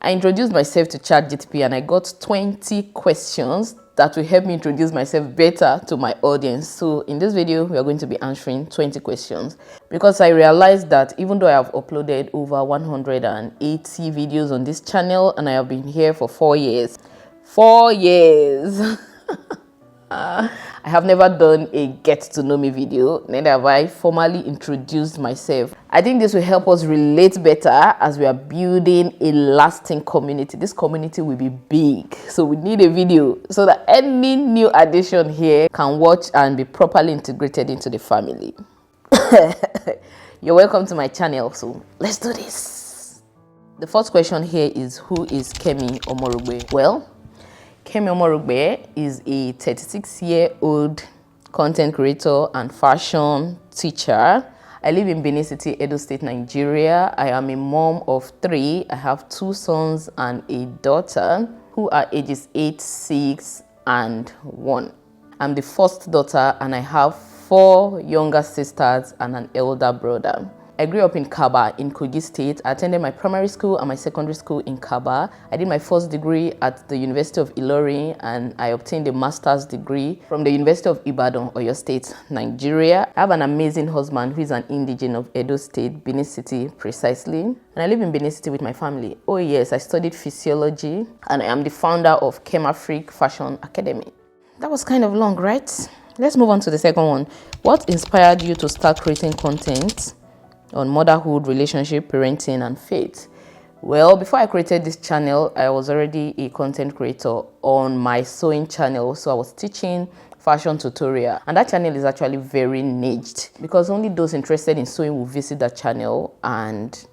I introduced myself to ChatGPT and I got 20 questions that will help me introduce myself better to my audience. So in this video, we are going to be answering 20 questions because I realized that even though I have uploaded over 180 videos on this channel and I have been here for 4 years, 4 years. I have never done a get to know me video, neither have I formally introduced myself. I think this will help us relate better as we are building a lasting community. This community will be big, so we need a video so that any new addition here can watch and be properly integrated into the family. You're welcome to my channel, so let's do this. The first question here is, who is Kemi Omorogbe? Well, Kemi Omorogbe is a 36-year-old content creator and fashion teacher. I live in Benin City, Edo State, Nigeria. I am a mom of 3. I have 2 sons and a daughter who are ages 8, 6, and 1. I'm the first daughter and I have 4 younger sisters and an elder brother. I grew up in Kaba in Kogi State. I attended my primary school and my secondary school in Kaba. I did my first degree at the University of Ilorin and I obtained a master's degree from the University of Ibadan, Oyo State, Nigeria. I have an amazing husband who is an indigene of Edo State, Benin City precisely. And I live in Benin City with my family. Oh yes, I studied physiology and I am the founder of Kemafreak Fashion Academy. That was kind of long, right? Let's move on to the second one. What inspired you to start creating content on motherhood, relationship, parenting, and faith? Well, before I created this channel, I was already a content creator on my sewing channel. So I was teaching fashion tutorial, and that channel is actually very niched because only those interested in sewing will visit that channel. And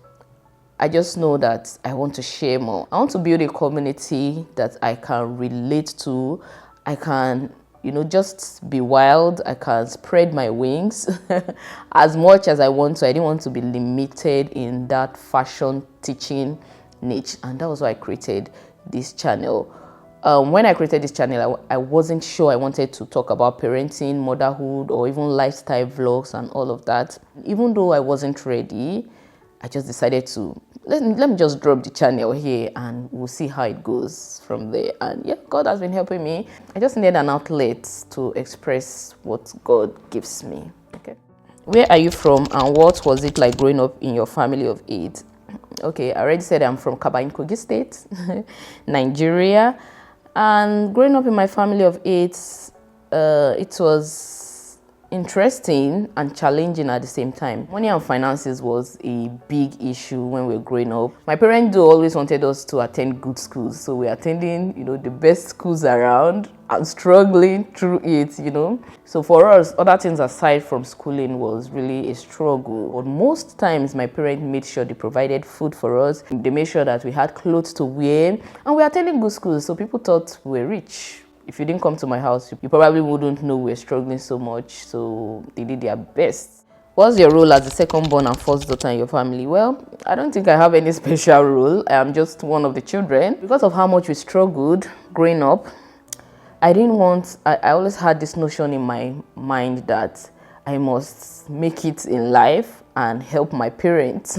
I just know that I want to share more. I want to build a community that I can relate to. I can just be wild. I can spread my wings as much as I want to. I didn't want to be limited in that fashion teaching niche, and that was why I created this channel. When I created this channel, I wasn't sure I wanted to talk about parenting, motherhood, or even lifestyle vlogs and all of that. Even though I wasn't ready, I just decided to let me just drop the channel here and we'll see how it goes from there. And yeah, God has been helping me. I just needed an outlet to express what God gives me. Okay. Where are you from and what was it like growing up in your family of 8? Okay, I already said I'm from Kaba in Kogi State, Nigeria. And growing up in my family of 8, it was interesting and challenging at the same time. Money and finances was a big issue when we were growing up. My parents always wanted us to attend good schools, so we were attending, the best schools around and struggling through it, So for us, other things aside from schooling was really a struggle. But most times, my parents made sure they provided food for us. They made sure that we had clothes to wear, and we were attending good schools, so people thought we were rich. If you didn't come to my house, you probably wouldn't know we're struggling so much. So they did their best. What's your role as the second born and first daughter in your family? Well, I don't think I have any special role. I am just one of the children. Because of how much we struggled growing up, I always had this notion in my mind that I must make it in life and help my parents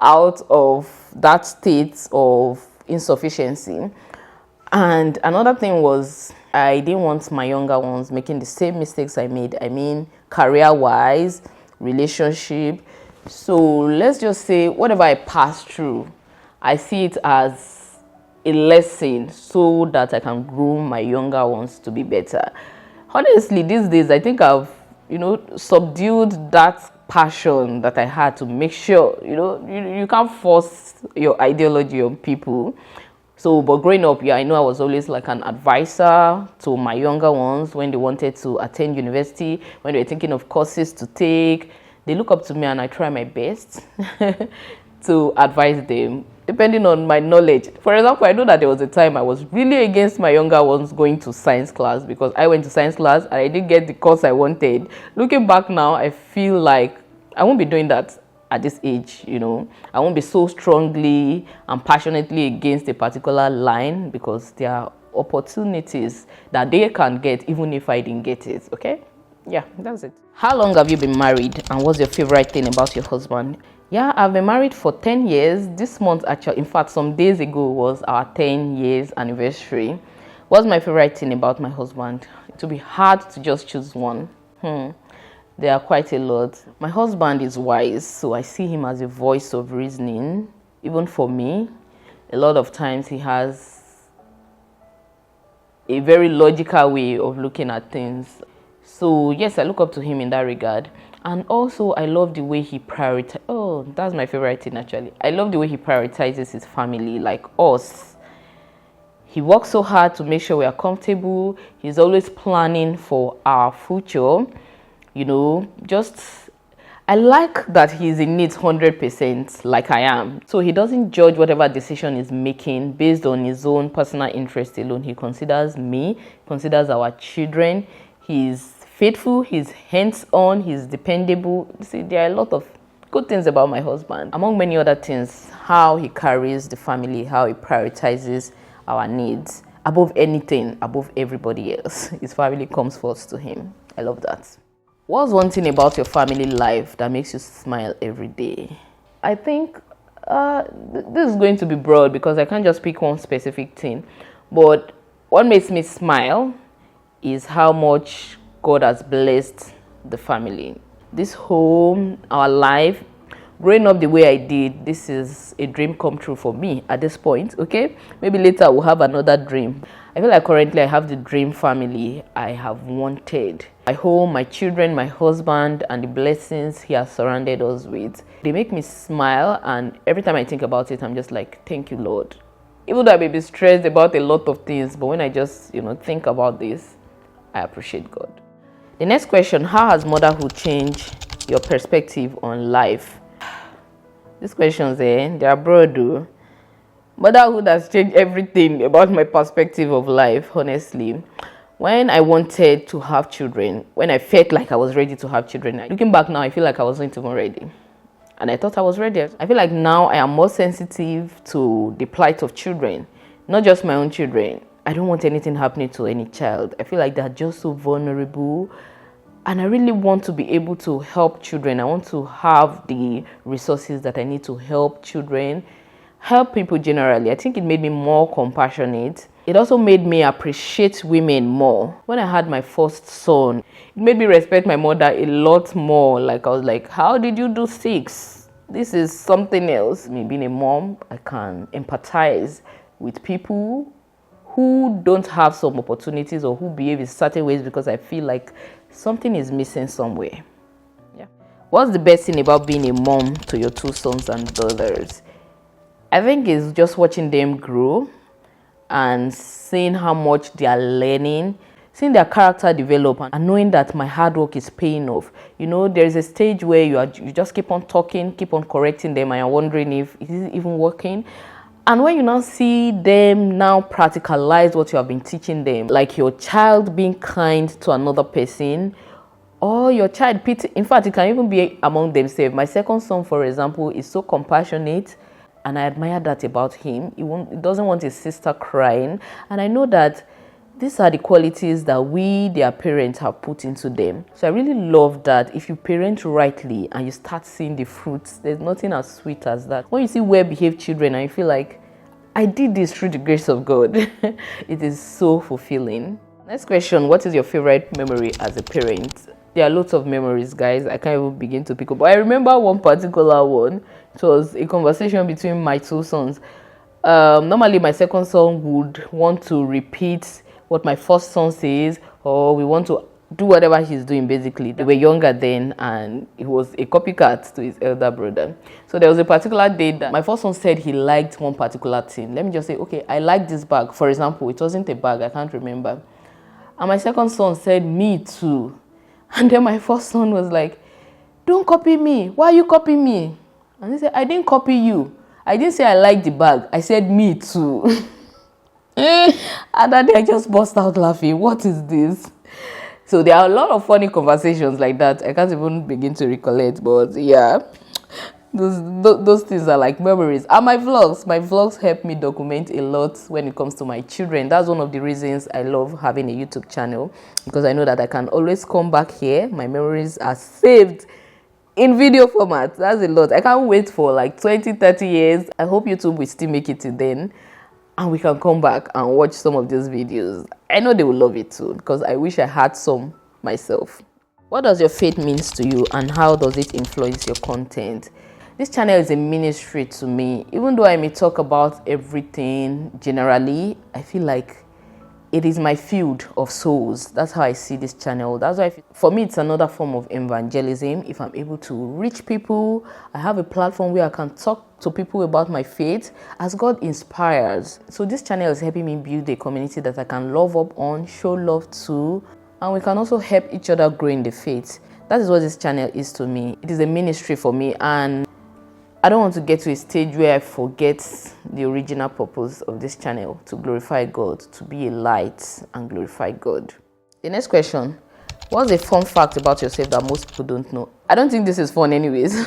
out of that state of insufficiency. And another thing was, I didn't want my younger ones making the same mistakes I made. I mean, career-wise, relationship. So let's just say whatever I pass through, I see it as a lesson so that I can groom my younger ones to be better. Honestly, these days, I think I've, subdued that passion that I had to make sure, you can't force your ideology on people. So, but growing up, I know I was always like an advisor to my younger ones when they wanted to attend university, when they were thinking of courses to take. They look up to me and I try my best to advise them, depending on my knowledge. For example, I know that there was a time I was really against my younger ones going to science class because I went to science class and I didn't get the course I wanted. Looking back now, I feel like I won't be doing that at this age. I won't be so strongly and passionately against a particular line because there are opportunities that they can get even if I didn't get it. Okay, yeah, that's it. How long have you been married and what's your favorite thing about your husband? Yeah, I've been married for 10 years. This month, actually, in fact, some days ago was our 10 years anniversary. What's my favorite thing about my husband? It will be hard to just choose one. There are quite a lot. My husband is wise, so I see him as a voice of reasoning, even for me. A lot of times he has a very logical way of looking at things. So yes, I look up to him in that regard. And also I love the way he prioritizes. Oh, that's my favorite thing actually. I love the way he prioritizes his family, like us. He works so hard to make sure we are comfortable. He's always planning for our future. You know, I like that he's in it 100% like I am. So he doesn't judge whatever decision he's making based on his own personal interest alone. He considers me, considers our children. He's faithful, he's hands-on, he's dependable. See, there are a lot of good things about my husband. Among many other things, how he carries the family, how he prioritizes our needs above anything, above everybody else. His family comes first to him. I love that. What's one thing about your family life that makes you smile every day? I think this is going to be broad because I can't just pick one specific thing. But what makes me smile is how much God has blessed the family. This home, our life, growing up the way I did, this is a dream come true for me at this point, okay? Maybe later we'll have another dream. I feel like currently I have the dream family I have wanted. My home, my children, my husband, and the blessings he has surrounded us with. They make me smile, and every time I think about it, I'm just like, thank you, Lord. Even though I may be stressed about a lot of things, but when I just, think about this, I appreciate God. The next question, how has motherhood changed your perspective on life? These questions, they are broad though. Motherhood has changed everything about my perspective of life, honestly. When I wanted to have children, when I felt like I was ready to have children, looking back now, I feel like I wasn't even ready. And I thought I was ready. I feel like now I am more sensitive to the plight of children, not just my own children. I don't want anything happening to any child. I feel like they're just so vulnerable. And I really want to be able to help children. I want to have the resources that I need to help children, help people generally. I think it made me more compassionate. It also made me appreciate women more. When I had my first son, it made me respect my mother a lot more. Like I was like, how did you do 6? This is something else. Me being a mom, I can empathize with people who don't have some opportunities or who behave in certain ways because I feel like something is missing somewhere. Yeah. What's the best thing about being a mom to your 2 sons and daughters? I think it's just watching them grow and seeing how much they are learning, seeing their character develop, and knowing that my hard work is paying off. There's a stage where you just keep on talking, keep on correcting them, and you're wondering if it is even working. And when you now see them now practicalize what you have been teaching them, like your child being kind to another person, or your child pity, in fact, it can even be among themselves. My second son, for example, is so compassionate, and I admire that about him. He doesn't want his sister crying, and I know that these are the qualities that we, their parents, have put into them. So I really love that if you parent rightly and you start seeing the fruits, there's nothing as sweet as that. When you see well-behaved children and you feel like, I did this through the grace of God, it is so fulfilling. Next question, what is your favorite memory as a parent? There are lots of memories, guys. I can't even begin to pick up. But I remember one particular one. It was a conversation between my 2 sons. Normally, my second son would want to repeat what my first son says, or we want to do whatever he's doing. Basically, they were younger then, and he was a copycat to his elder brother. So there was a particular day that my first son said he liked one particular thing. Let me just say, okay, I like this bag. For example, it wasn't a bag, I can't remember. And my second son said, me too. And then my first son was like, don't copy me. Why are you copying me? And he said, I didn't copy you. I didn't say I like the bag. I said, me too. And then I just burst out laughing. What is this? So there are a lot of funny conversations like that. I can't even begin to recollect, but yeah, those things are like memories. And my vlogs help me document a lot when it comes to my children. That's one of the reasons I love having a YouTube channel, because I know that I can always come back here. My memories are saved in video format. That's a lot. I can't wait for like 20-30 years. I hope YouTube will still make it to then, and we can come back and watch some of these videos. I know they will love it too, because I wish I had some myself. What does your faith means to you, and how does it influence your content? This channel is a ministry to me. Even though I may talk about everything generally, I feel like it is my field of souls. That's how I see this channel. That's why for me, it's another form of evangelism. If I'm able to reach people, I have a platform where I can talk to people about my faith as God inspires. So this channel is helping me build a community that I can love up on, show love to, and we can also help each other grow in the faith. That is what this channel is to me. It is a ministry for me, and I don't want to get to a stage where I forget the original purpose of this channel, to glorify God, to be a light and glorify God. The next question, what's a fun fact about yourself that most people don't know? I don't think this is fun anyways,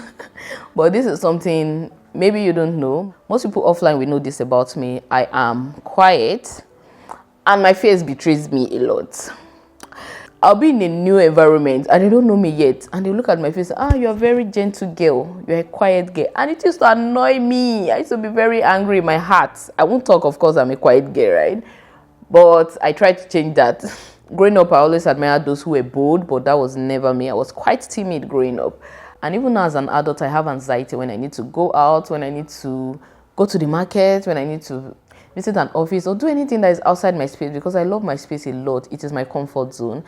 but this is something maybe you don't know. Most people offline will know this about me. I am quiet and my face betrays me a lot. I'll be in a new environment and they don't know me yet, and they look at my face, you're a very gentle girl, you're a quiet girl, and it used to annoy me. I used to be very angry in my heart. I won't talk, of course, I'm a quiet girl, right? But I tried to change that. Growing up, I always admired those who were bold, but that was never me. I was quite timid growing up, and even as an adult, I have anxiety when I need to go out, when I need to go to the market, when I need to visit an office or do anything that is outside my space, because I love my space a lot. It is my comfort zone.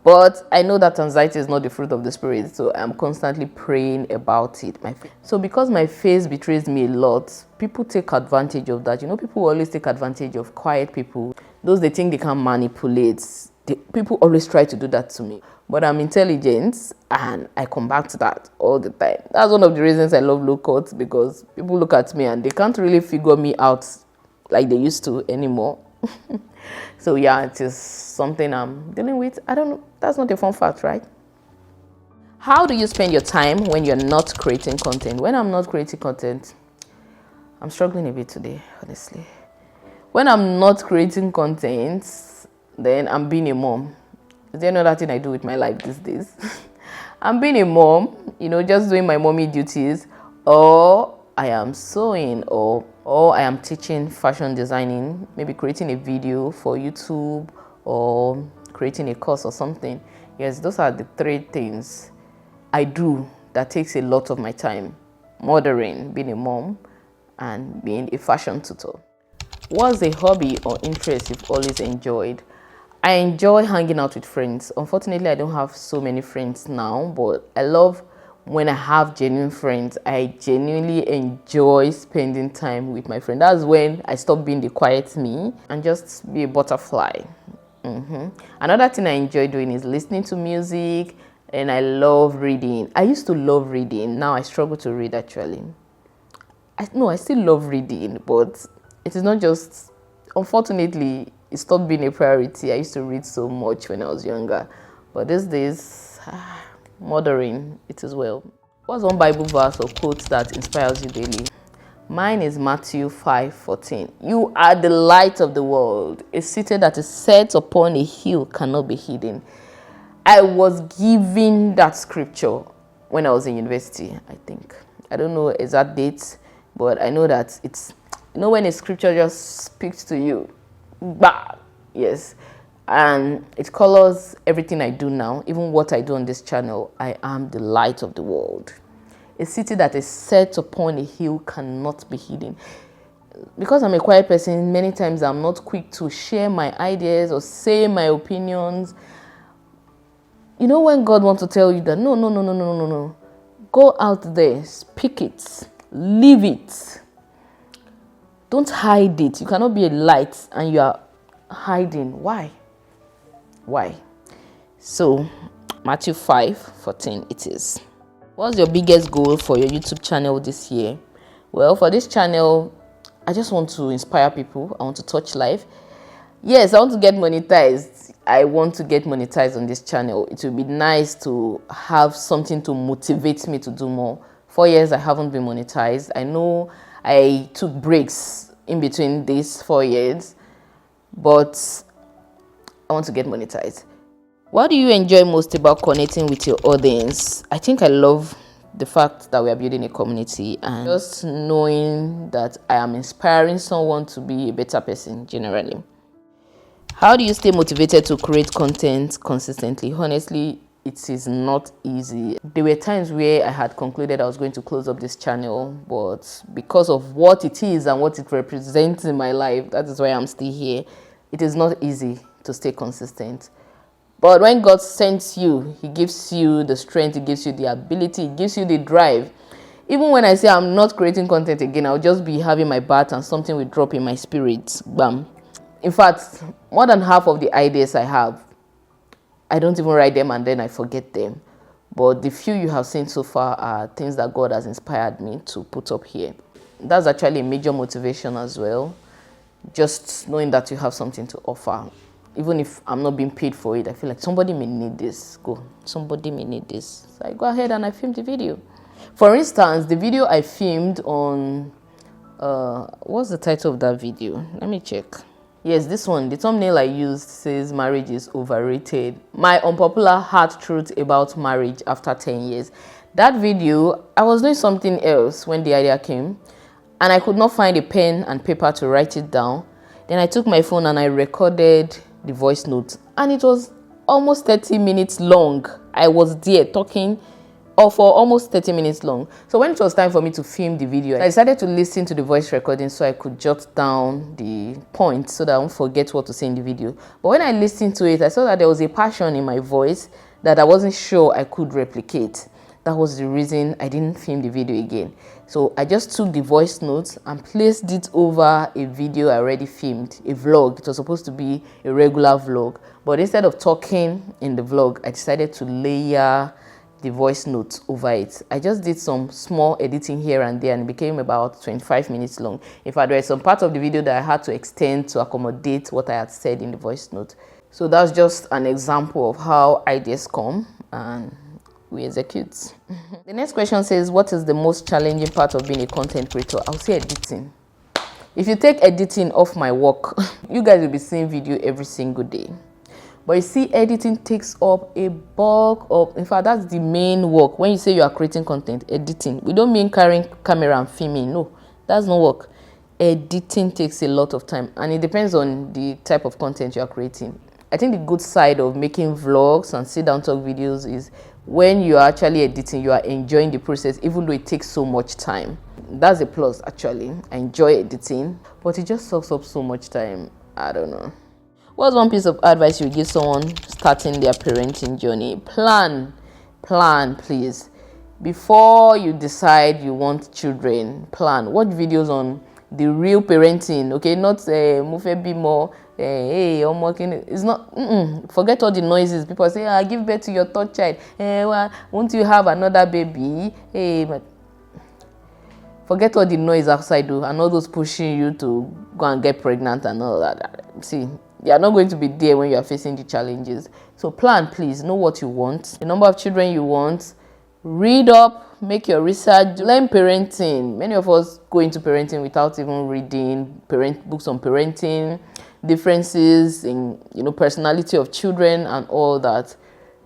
But I know that anxiety is not the fruit of the spirit, so I'm constantly praying about it. So because my face betrays me a lot, people take advantage of that. You know, people always take advantage of quiet people. Those they think they can manipulate. People always try to do that to me. But I'm intelligent, and I come back to that all the time. That's one of the reasons I love low cut, because people look at me and they can't really figure me out like they used to anymore. So yeah, it is something I'm dealing with. I don't know. That's not a fun fact, right? How do you spend your time when you're not creating content? When I'm not creating content, I'm struggling a bit today, honestly. When I'm not creating content, then I'm being a mom. Is there another thing I do with my life these days? I'm being a mom, just doing my mommy duties, or I am sewing, or I am teaching fashion designing, maybe creating a video for YouTube or creating a course or something. Yes, those are the three things I do that takes a lot of my time: mothering, being a mom, and being a fashion tutor. What's a hobby or interest you've always enjoyed? I enjoy hanging out with friends. Unfortunately, I don't have so many friends now, but I love when I have genuine friends. I genuinely enjoy spending time with my friend. That's when I stop being the quiet me and just be a butterfly. Another thing I enjoy doing is listening to music, and I love reading. I used to love reading. Now I struggle to read, actually. I still love reading, but it is not just, unfortunately, it stopped being a priority. I used to read so much when I was younger, but these days, mothering it as well. What's one Bible verse or quote that inspires you daily? Mine is Matthew 5:14. You are the light of the world. A city that is set upon a hill cannot be hidden. I was given that scripture when I was in university, I think. I don't know exact dates, but I know that it's, when a scripture just speaks to you, bah, yes. And it colors everything I do now, even what I do on this channel. I am the light of the world. A city that is set upon a hill cannot be hidden. Because I'm a quiet person, many times I'm not quick to share my ideas or say my opinions. When God wants to tell you that, no. Go out there, speak it, live it. Don't hide it. You cannot be a light and you are hiding. Why? So Matthew 5:14 it is. What's your biggest goal for your YouTube channel this year? Well, for this channel, I just want to inspire people. I want to touch life. Yes, I want to get monetized. I want to get monetized on this channel. It would be nice to have something to motivate me to do more. 4 years I haven't been monetized. I know I took breaks in between these 4 years, but I want to get monetized. What do you enjoy most about connecting with your audience? I think I love the fact that we are building a community and just knowing that I am inspiring someone to be a better person generally. How do you stay motivated to create content consistently? Honestly, it is not easy. There were times where I had concluded I was going to close up this channel, but because of what it is and what it represents in my life, that is why I'm still here. It is not easy to stay consistent. But when God sends you, He gives you the strength, He gives you the ability, He gives you the drive. Even when I say I'm not creating content again, I'll just be having my bath and something will drop in my spirit. Bam. In fact, more than half of the ideas I have, I don't even write them and then I forget them. But the few you have seen so far are things that God has inspired me to put up here. That's actually a major motivation as well. Just knowing that you have something to offer. Even if I'm not being paid for it, I feel like somebody may need this. Somebody may need this. So I go ahead and I filmed the video. For instance, the video I filmed on, what's the title of that video? Let me check. Yes, this one, the thumbnail I used says marriage is overrated. My unpopular hard truth about marriage after 10 years. That video, I was doing something else when the idea came and I could not find a pen and paper to write it down. Then I took my phone and I recorded the voice note and it was almost 30 minutes long. I was there talking for almost 30 minutes long. So when it was time for me to film the video, I decided to listen to the voice recording so I could jot down the points so that I won't forget what to say in the video. But when I listened to it, I saw that there was a passion in my voice that I wasn't sure I could replicate. That was the reason I didn't film the video again. So I just took the voice notes and placed it over a video I already filmed, a vlog. It was supposed to be a regular vlog. But instead of talking in the vlog, I decided to layer the voice notes over it. I just did some small editing here and there and it became about 25 minutes long. In fact, there were some parts of the video that I had to extend to accommodate what I had said in the voice note. So that's just an example of how ideas come and we execute. The next question says, what is the most challenging part of being a content creator? I'll say editing. If you take editing off my work, you guys will be seeing video every single day. But you see, editing takes up a bulk of, in fact, that's the main work. When you say you are creating content, editing. We don't mean carrying camera and filming. No, that's not work. Editing takes a lot of time and it depends on the type of content you are creating. I think the good side of making vlogs and sit down talk videos is when you are actually editing, you are enjoying the process, even though it takes so much time. That's a plus, actually. I enjoy editing, but it just sucks up so much time. I don't know. What's one piece of advice you would give someone starting their parenting journey? Plan, please. Before you decide you want children, plan. Watch videos on the real parenting, okay? Not Mufe Bimo, hey, I'm working. It's not, forget all the noises. People say, I give birth to your third child. Well, won't you have another baby? Hey, but forget all the noise outside though, and all those pushing you to go and get pregnant and all that. See, they are not going to be there when you are facing the challenges. So plan, please. Know what you want, the number of children you want. Read up, make your research, learn parenting. Many of us go into parenting without even reading books on parenting, differences in personality of children and all that.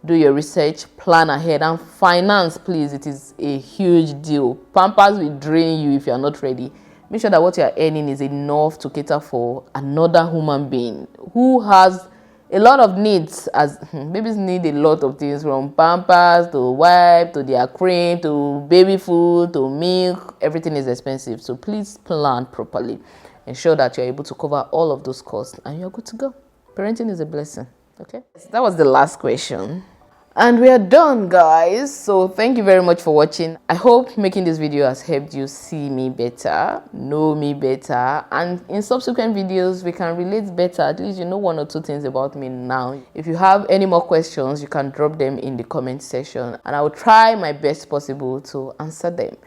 Do your research, plan ahead, and finance, please. It is a huge deal. Pampers will drain you if you are not ready. Make sure that what you are earning is enough to cater for another human being who has a lot of needs. As babies need a lot of things, from pampers to wipe to their cream to baby food to milk. Everything is expensive. So please plan properly. Ensure that you're able to cover all of those costs and you're good to go. Parenting is a blessing. Okay, so that was the last question. And we are done, guys. So thank you very much for watching. I hope making this video has helped you see me better, know me better, and in subsequent videos we can relate better. At least you know one or two things about me now. If you have any more questions, you can drop them in the comment section and I will try my best possible to answer them.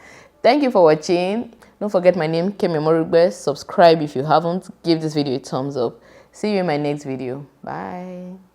Thank you for watching. Don't forget, my name, Kemi Omorugbe. Subscribe if you haven't. Give this video a thumbs up. See you in my next video. Bye.